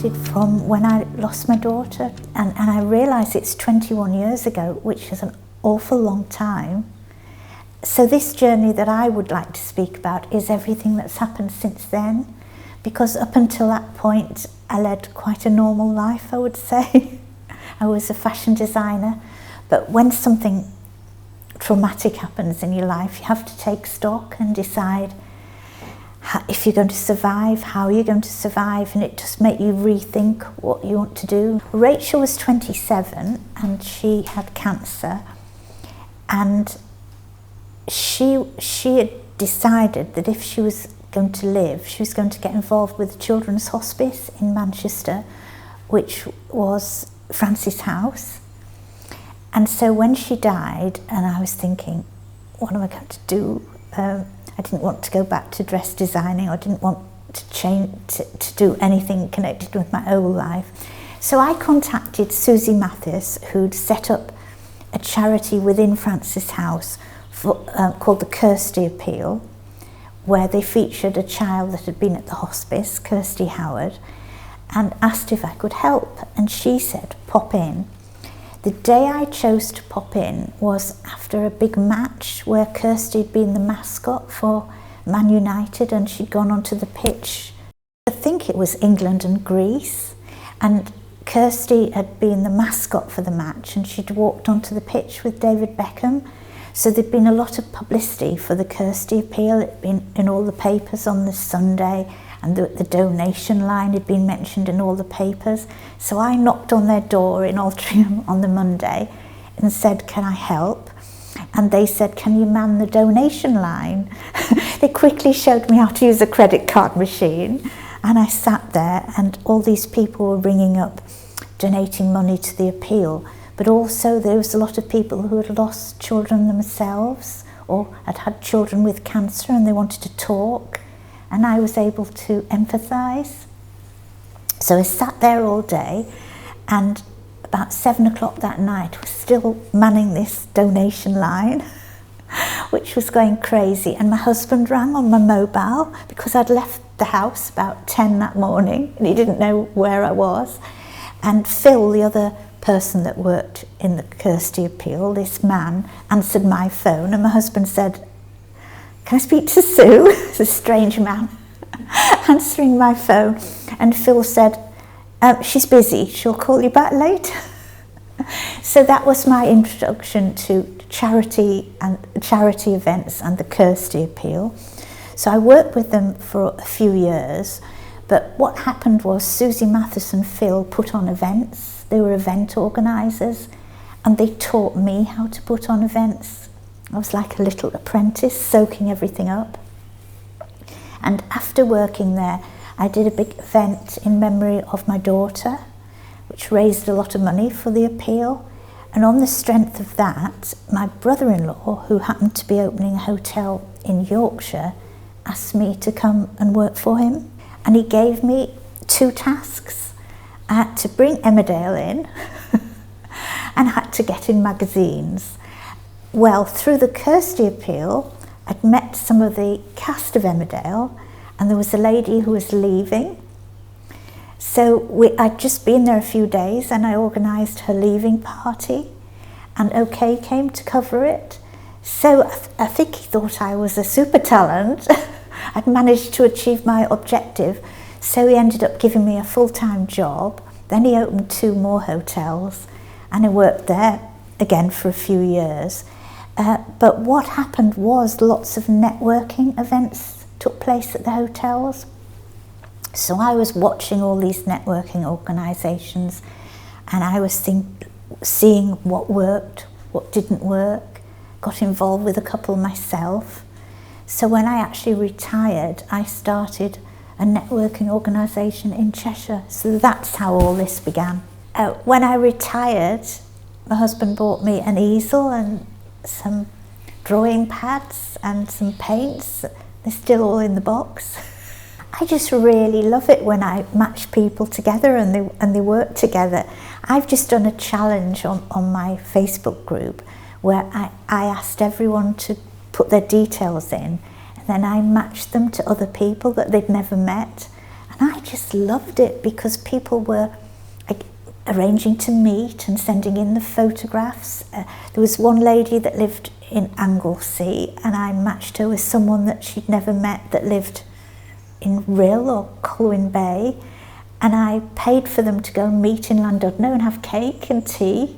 started from when I lost my daughter, and I realised it's 21 years ago, which is an awful long time. So this journey that I would like to speak about is everything that's happened since then, because up until that point I led quite a normal life, I would say. I was a fashion designer, but when something traumatic happens in your life, you have to take stock and decide if you're going to survive, how you're going to survive, and it just makes you rethink what you want to do. Rachel was 27 and she had cancer, and she had decided that if she was going to live, she was going to get involved with the Children's Hospice in Manchester, which was Francis House. And so when she died, and I was thinking, what am I going to do? I didn't want to go back to dress designing. I didn't want to change to do anything connected with my old life. So I contacted Susie Mathis, who'd set up a charity within Francis House called the Kirsty Appeal, where they featured a child that had been at the hospice, Kirsty Howard, and asked if I could help. And she said, pop in. The day I chose to pop in was after a big match where Kirsty had been the mascot for Man United, and she'd gone onto the pitch. I think it was England and Greece, and Kirsty had been the mascot for the match, and she'd walked onto the pitch with David Beckham. So there'd been a lot of publicity for the Kirsty Appeal. It'd been in all the papers on the Sunday, and the donation line had been mentioned in all the papers. So I knocked on their door in Altrincham on the Monday and said, can I help? And they said, can you man the donation line? They quickly showed me how to use a credit card machine, and I sat there, and all these people were ringing up, donating money to the appeal. But also there was a lot of people who had lost children themselves or had had children with cancer, and they wanted to talk, and I was able to empathise. So I sat there all day, and about 7 o'clock that night was still manning this donation line, which was going crazy. And my husband rang on my mobile because I'd left the house about 10 that morning and he didn't know where I was. And Phil, the other person that worked in the Kirsty Appeal, this man, answered my phone, and my husband said, can I speak to Sue? It's a strange man answering my phone. And Phil said, she's busy, she'll call you back later. So that was my introduction to charity and charity events and the Kirsty Appeal. So I worked with them for a few years, but what happened was Susie Mathis and Phil put on events. They were event organisers, and they taught me how to put on events. I was like a little apprentice, soaking everything up. And after working there, I did a big event in memory of my daughter, which raised a lot of money for the appeal. And on the strength of that, my brother-in-law, who happened to be opening a hotel in Yorkshire, asked me to come and work for him. And he gave me 2 tasks. I had to bring Emmerdale in and I had to get in magazines. Well, through the Kirsty Appeal, I'd met some of the cast of Emmerdale, and there was a lady who was leaving. So I'd just been there a few days, and I organised her leaving party, and OK came to cover it. So I think he thought I was a super talent. I'd managed to achieve my objective. So he ended up giving me a full-time job. Then he opened 2 more hotels, and I worked there again for a few years. But what happened was lots of networking events took place at the hotels. So I was watching all these networking organisations, and I was seeing what worked, what didn't work, got involved with a couple myself. So when I actually retired, I started a networking organisation in Cheshire. So that's how all this began. When I retired, my husband bought me an easel and some drawing pads and some paints. They're still all in the box. I just really love it when I match people together and they work together. I've just done a challenge on my Facebook group where I asked everyone to put their details in, and then I matched them to other people that they'd never met. And And I just loved it because people were arranging to meet and sending in the photographs. There was one lady that lived in Anglesey, and I matched her with someone that she'd never met that lived in Rhyl or Colwyn Bay, and I paid for them to go and meet in Llandudno and have cake and tea.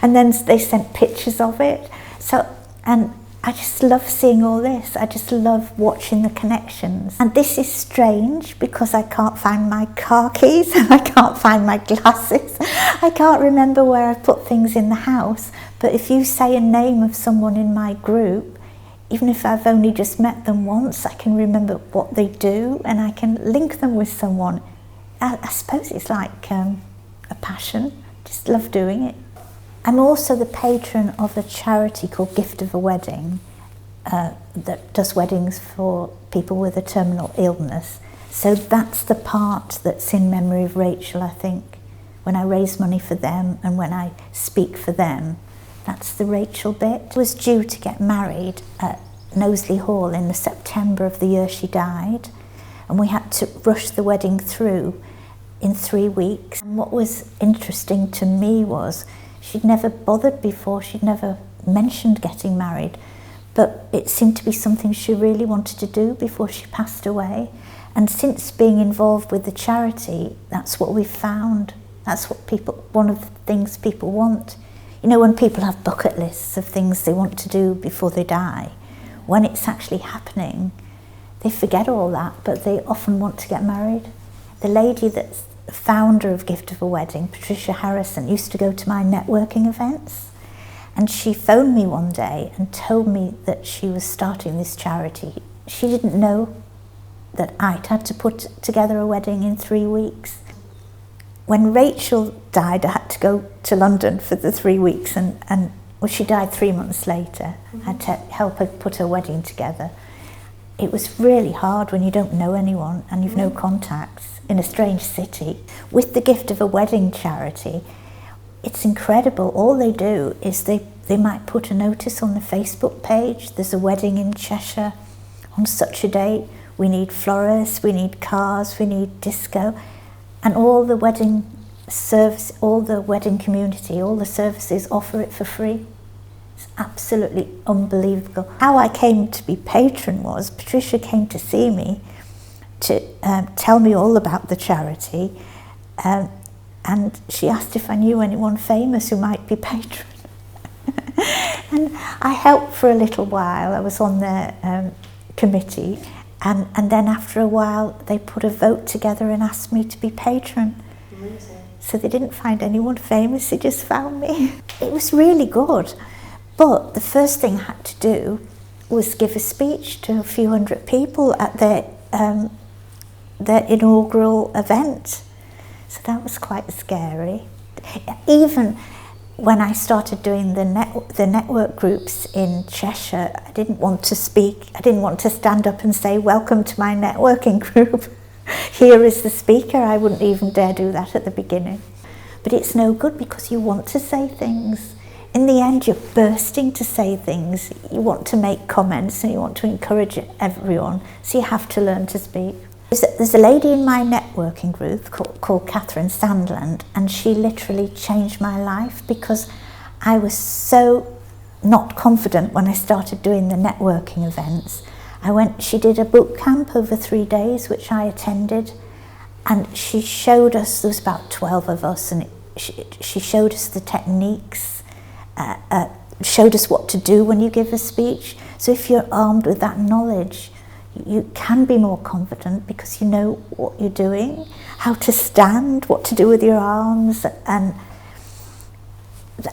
And then they sent pictures of it. So, and I just love seeing all this. I just love watching the connections. And this is strange because I can't find my car keys and I can't find my glasses. I can't remember where I put things in the house. But if you say a name of someone in my group, even if I've only just met them once, I can remember what they do and I can link them with someone. I suppose it's like a passion. Just love doing it. I'm also the patron of a charity called Gift of a Wedding that does weddings for people with a terminal illness. So that's the part that's in memory of Rachel, I think. When I raise money for them and when I speak for them, that's the Rachel bit. I was due to get married at Knowsley Hall in the September of the year she died, and we had to rush the wedding through in 3 weeks. And what was interesting to me was she'd never bothered before, she'd never mentioned getting married, but it seemed to be something she really wanted to do before she passed away. And since being involved with the charity, that's what we've found. That's what one of the things people want. You know, when people have bucket lists of things they want to do before they die, when it's actually happening, they forget all that, but they often want to get married. The lady that's the founder of Gift of a Wedding, Patricia Harrison, used to go to my networking events, and she phoned me one day and told me that she was starting this charity. She didn't know that I'd had to put together a wedding in 3 weeks. When Rachel died, I had to go to London for the 3 weeks, and well, she died 3 months later. I had to help her put her wedding together. It was really hard when you don't know anyone and you've no contacts in a strange city. With the Gift of a Wedding charity, it's incredible. All they do is they might put a notice on the Facebook page, there's a wedding in Cheshire on such a date, we need florists, we need cars, we need disco, and all the wedding service, all the wedding community, all the services offer it for free. It's absolutely unbelievable. How I came to be patron was Patricia came to see me to tell me all about the charity, and she asked if I knew anyone famous who might be patron. And I helped for a little while. I was on their committee, and then after a while they put a vote together and asked me to be patron. Amazing. So they didn't find anyone famous, they just found me. It was really good, but the first thing I had to do was give a speech to a few hundred people at their inaugural event. So that was quite scary. Even when I started doing the network groups in Cheshire, I didn't want to speak. I didn't want to stand up and say, "Welcome to my networking group. Here is the speaker." I wouldn't even dare do that at the beginning. But it's no good because you want to say things. In the end, you're bursting to say things. You want to make comments and you want to encourage everyone. So you have to learn to speak. There's a lady in my networking group called Catherine Sandland, and she literally changed my life because I was so not confident when I started doing the networking events. She did a boot camp over 3 days, which I attended, and she showed us, there was about 12 of us, and she showed us the techniques, showed us what to do when you give a speech. So if you're armed with that knowledge, you can be more confident because you know what you're doing, how to stand, what to do with your arms, and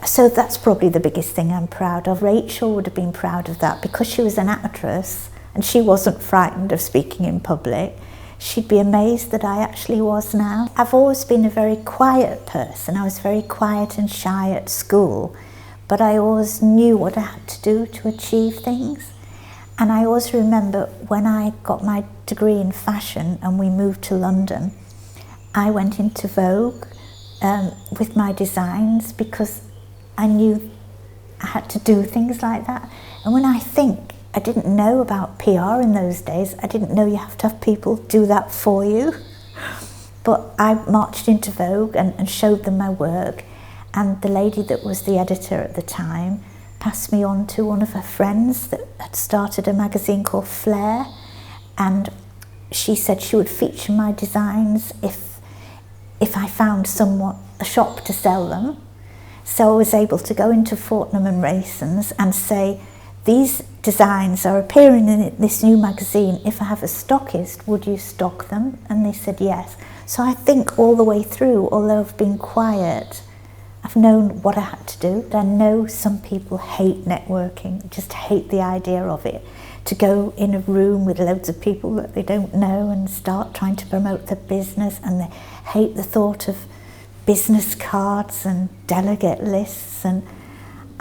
so that's probably the biggest thing I'm proud of. Rachel would have been proud of that because she was an actress and she wasn't frightened of speaking in public. She'd be amazed that I actually was now. I've always been a very quiet person. I was very quiet and shy at school, but I always knew what I had to do to achieve things. And I always remember when I got my degree in fashion and we moved to London, I went into Vogue with my designs because I knew I had to do things like that. And when I think I didn't know about PR in those days. I didn't know you have to have people do that for you. But I marched into Vogue and showed them my work, and the lady that was the editor at the time passed me on to one of her friends that had started a magazine called Flair, and she said she would feature my designs if I found a shop to sell them. So I was able to go into Fortnum and Mason's and say, these designs are appearing in this new magazine. If I have a stockist, would you stock them? And they said yes. So I think all the way through, although I've been quiet, I've known what I had to do. I know some people hate networking, just hate the idea of it. To go in a room with loads of people that they don't know and start trying to promote their business, and they hate the thought of business cards and delegate lists, and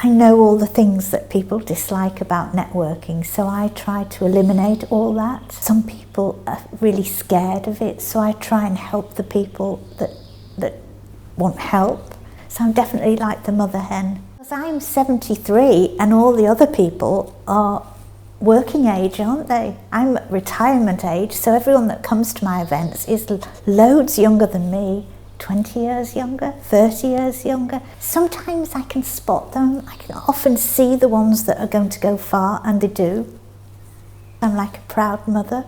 I know all the things that people dislike about networking, so I try to eliminate all that. Some people are really scared of it, so I try and help the people that want help. So I'm definitely like the mother hen. Because I'm 73 and all the other people are working age, aren't they? I'm at retirement age, so everyone that comes to my events is loads younger than me. 20 years younger, 30 years younger. Sometimes I can spot them. I can often see the ones that are going to go far, and they do. I'm like a proud mother.